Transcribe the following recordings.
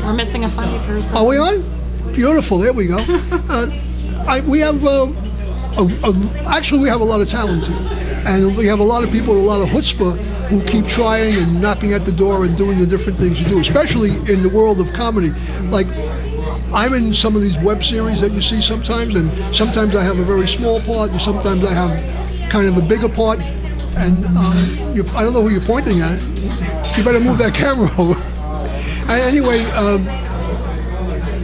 We're missing a funny person. Are we on? Beautiful. There we go. We have actually we have a lot of talent here, and we have a lot of people with a lot of chutzpah who keep trying and knocking at the door and doing the different things you do, especially in the world of comedy. Like, I'm in some of these web series that you see sometimes, and sometimes I have a very small part, and sometimes I have kind of a bigger part. And I don't know who you're pointing at. You better move that camera over. Anyway,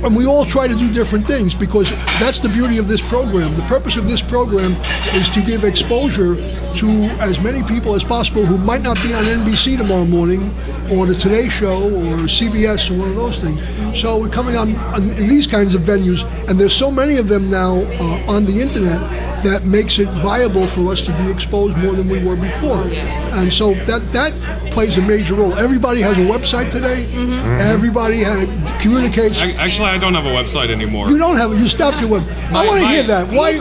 and we all try to do different things because that's the beauty of this program. The purpose of this program is to give exposure to as many people as possible who might not be on NBC tomorrow morning or the Today Show or CBS or one of those things. So we're coming on in these kinds of venues, and there's so many of them now on the internet that makes it viable for us to be exposed more than we were before. And so that plays a major role. Everybody has a website today. Everybody communicates. Actually, I don't have a website anymore. You don't have it. You stopped your web. I want to hear that. Why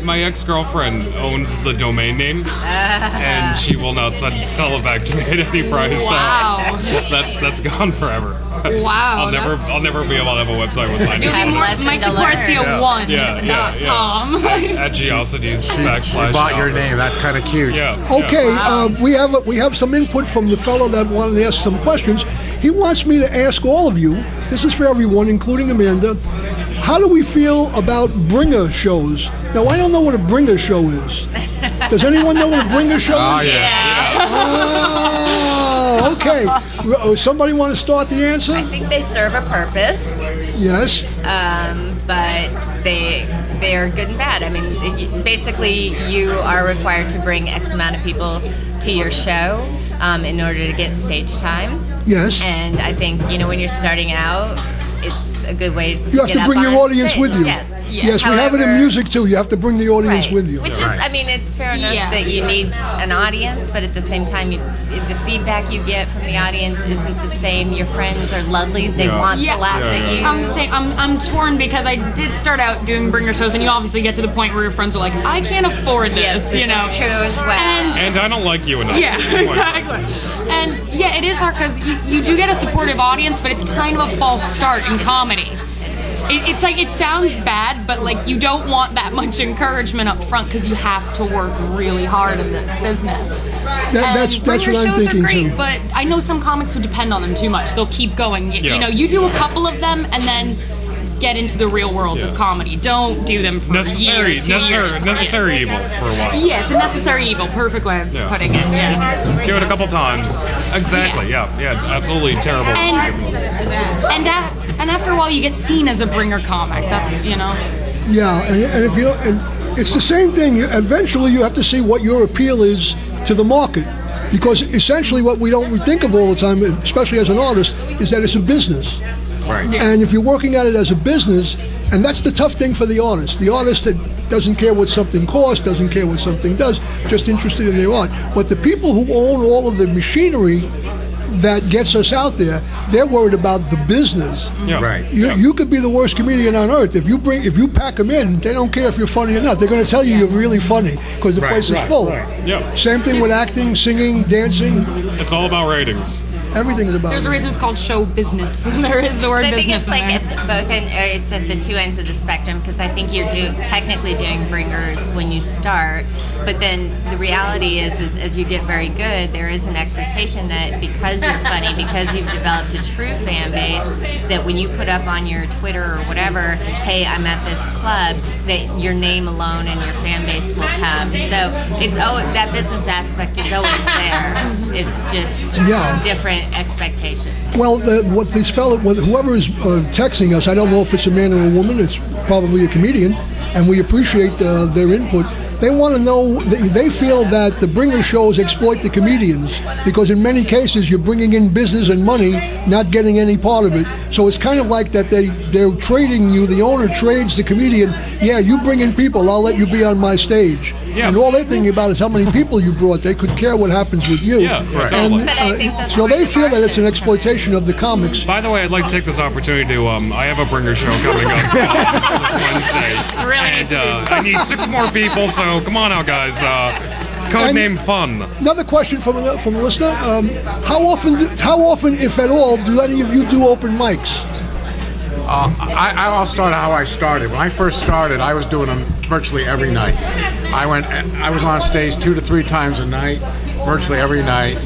my ex-girlfriend owns the domain name, and she will not sell it back to me at any price. Wow. So that's gone forever. Wow. I'll never be able to have a website with my name. It'll be more like Decorsia1.com. At Geocities / bought your name. That's kind of cute. Yeah. Okay, we have some input from the fellow that wanted to ask some questions. He wants me to ask all of you, this is for everyone, including Amanda, how do we feel about bringer shows? Now, I don't know what a bringer show is. Does anyone know what a bringer show is? Oh, yeah. Oh, okay. Somebody want to start the answer? I think they serve a purpose. Yes. But they're good and bad. I mean, basically, you are required to bring X amount of people to your show in order to get stage time. Yes. And I think, when you're starting out, it's a good way to You have get to bring up your on audience stage. with you. Yes. Yes, we have it in music too. You have to bring the audience with you. Which is, I mean, it's fair enough that you need an audience, but at the same time, the feedback you get from the audience isn't the same. Your friends are lovely; they want to laugh at you. I'm saying I'm torn because I did start out doing bringer shows, and you obviously get to the point where your friends are like, "I can't afford this." Yes, this is true as well. And I don't like you enough. Yeah, exactly. And it is hard because you do get a supportive audience, but it's kind of a false start in comedy. It's like, it sounds bad, but like you don't want that much encouragement up front because you have to work really hard in this business. That's what I'm shows thinking are great, too. but I know some comics who depend on them too much. They'll keep going. You do a couple of them and then get into the real world of comedy. Don't do them for necessary years. Necessary evil for a while. Yeah, it's a necessary evil. Perfect way of putting it. Yeah. Do it a couple times. Exactly. Yeah. It's absolutely terrible. And after a while, you get seen as a bringer comic. That's Yeah, and if you and it's the same thing. Eventually, you have to see what your appeal is to the market, because essentially, what we don't think of all the time, especially as an artist, is that it's a business. Right. Yeah. And if you're working at it as a business, and that's the tough thing for the artist. The artist that doesn't care what something costs, doesn't care what something does, just interested in their art. But the people who own all of the machinery that gets us out there, they're worried about the business. Yeah. Right. You could be the worst comedian on earth. If you pack them in, they don't care if you're funny or not. They're going to tell you you're really funny because the place is full. Yeah. Same thing with acting, singing, dancing. It's all about ratings. Everything is about There's it. a reason it's called show business. There is the word But I think business it's like in there. it's at the two ends of the spectrum, because I think you're technically doing bringers when you start, but then the reality is as you get very good, there is an expectation that because you're funny, because you've developed a true fan base, that when you put up on your Twitter or whatever, hey, I'm at this club, that your name alone and your fan base will come. So it's that business aspect is always there. It's just different expectations. Well, what this fellow, whoever is texting us, I don't know if it's a man or a woman, it's probably a comedian, and we appreciate their input. They want to know, they feel that the bringer shows exploit the comedians, because in many cases you're bringing in business and money, not getting any part of it. So it's kind of like that they're trading you, the owner trades the comedian, yeah, you bring in people, I'll let you be on my stage. Yeah. And all they're thinking about is how many people you brought. They could care what happens with you. Yeah, right. And so they feel that it's an exploitation of the comics. By the way, I'd like to take this opportunity to, I have a bringer show coming up this Wednesday. Really? And I need 6 more people, so come on out, guys. Codename Fun. Another question from a listener: how often, if at all, do any of you do open mics? I'll start how I started. When I first started, I was doing them virtually every night. I was on stage 2 to 3 times a night, virtually every night.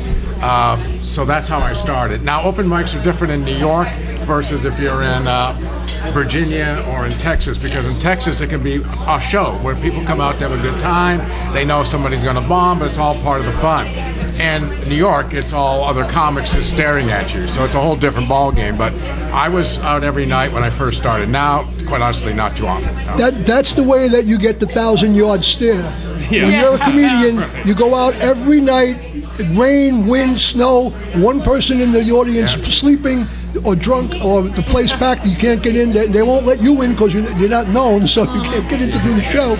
So that's how I started. Now, open mics are different in New York versus if you're in Virginia or in Texas, because in Texas it can be a show where people come out to have a good time. They know somebody's going to bomb, but it's all part of the fun. And New York, it's all other comics just staring at you, so it's a whole different ball game. But I was out every night when I first started. Now, quite honestly, not too often. No. That's the way that you get the 1,000-yard stare. Yeah. When you're a comedian, Right. you go out every night, rain, wind, snow, one person in the audience sleeping or drunk or the place packed, you can't get in. They won't let you in because you're not known, so you can't get in to do the show.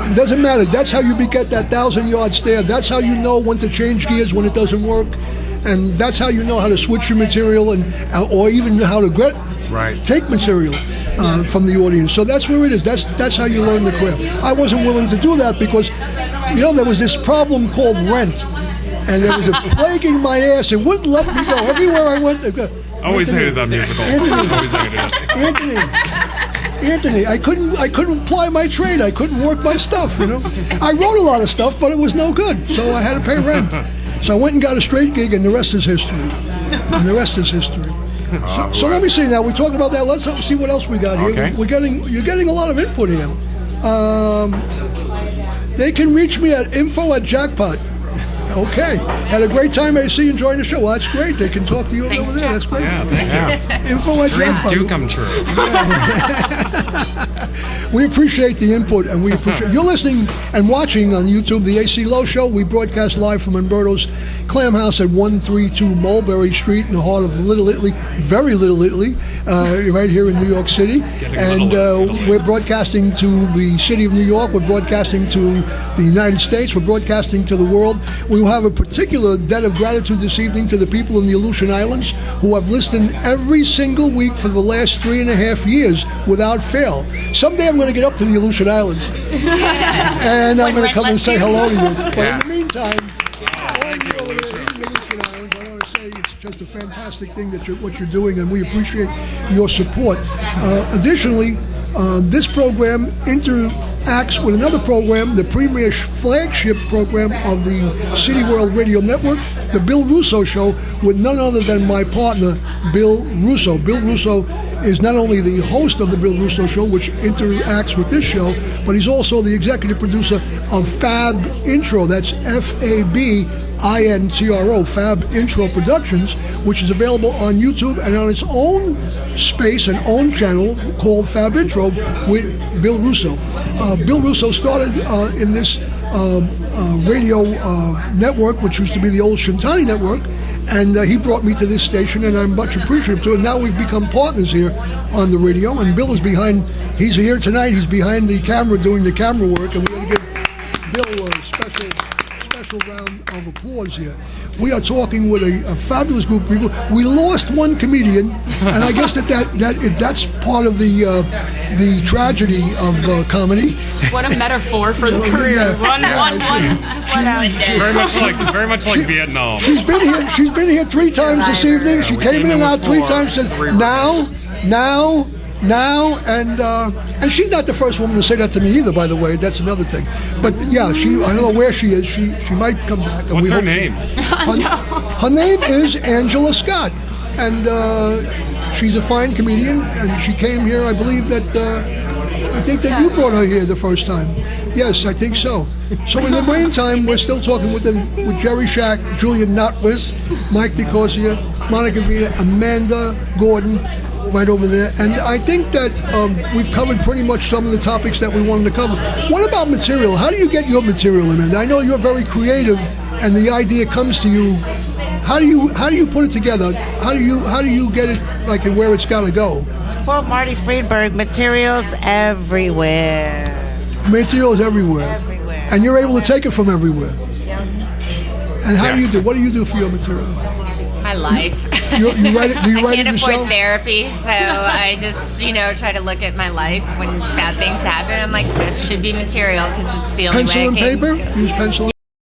It doesn't matter. That's how you get that 1,000-yard stare. That's how you know when to change gears when it doesn't work. And that's how you know how to switch your material or even how to take material from the audience. So that's where it is. That's how you learn the craft. I wasn't willing to do that because, there was this problem called rent. And it was plaguing my ass. It wouldn't let me go. Everywhere I went, Always hated that musical. Always hated it. Anthony, I couldn't ply my trade. I couldn't work my stuff, I wrote a lot of stuff, but it was no good. So I had to pay rent. So I went and got a straight gig, and the rest is history. So let me see now. We talked about that. Let's see what else we got here. Okay. You're getting a lot of input here. They can reach me at info@jackpot. Okay. Had a great time, AC, enjoying the show. Well, that's great. They can talk to you over there. That's great. Yeah, thank you. Info@jackpot. Dreams do come true. We appreciate the input, and we appreciate you're listening and watching on YouTube the AC Lowe Show. We broadcast live from Umberto's Clam House at 132 Mulberry Street in the heart of Little Italy, very Little Italy, right here in New York City. And we're broadcasting to the city of New York. We're broadcasting to the United States. We're broadcasting to the world. We will have a particular debt of gratitude this evening to the people in the Aleutian Islands who have listened every single week for the last 3.5 years without fail. Someday I'm going to get up to the Aleutian Islands, and I'm going to come and say hello to you. But in the meantime, all of you over there in the Aleutian Islands, I want to say it's just a fantastic thing that what you're doing, and we appreciate your support. Additionally, this program interacts with another program, the premier flagship program of the City World Radio Network, the Bill Russo Show, with none other than my partner, Bill Russo. Bill Russo is not only the host of the Bill Russo Show, which interacts with this show, but he's also the executive producer of Fab Intro. That's FABINTRO, Fab Intro Productions, which is available on YouTube and on its own space and own channel called Fab Intro with Bill Russo. Bill Russo started in this radio network, which used to be the old Shintani Network, and he brought me to this station, and I'm much appreciative to it. Now we've become partners here on the radio, and Bill is he's here tonight, he's behind the camera doing the camera work, and we're going to give Bill a special round of applause here. We are talking with a fabulous group of people. We lost one comedian, and I guess that's part of the tragedy of comedy. What a metaphor for the career. Very much like Vietnam. She's been here 3 times this evening. She came in and out 3 times. Says now, and she's not the first woman to say that to me either. By the way, that's another thing. But yeah, I don't know where she is. She might come back. What's her name? Her name is Angela Scott, and she's a fine comedian. And she came here. I believe that I think that you brought her here the first time. Yes, I think so. So in the meantime, we're still talking with Jerry Shack, Julian Notwicz, Mike Decorsia, Monica Vida, Amanda Gordon, right over there. And I think that we've covered pretty much some of the topics that we wanted to cover. What about material? How do you get your material in? And I know you're very creative, and the idea comes to you. How do you put it together? How do you get it like and where it's got to go? To quote Marty Friedberg, materials everywhere. Materials everywhere. And you're able to take it from everywhere. And how do you do? What do you do for your material? My life. You write it? Do you write it I can't yourself? afford therapy, so I just, try to look at my life when bad things happen. I'm like, this should be material because it's the only Pencil way and I can. paper? Use pencil and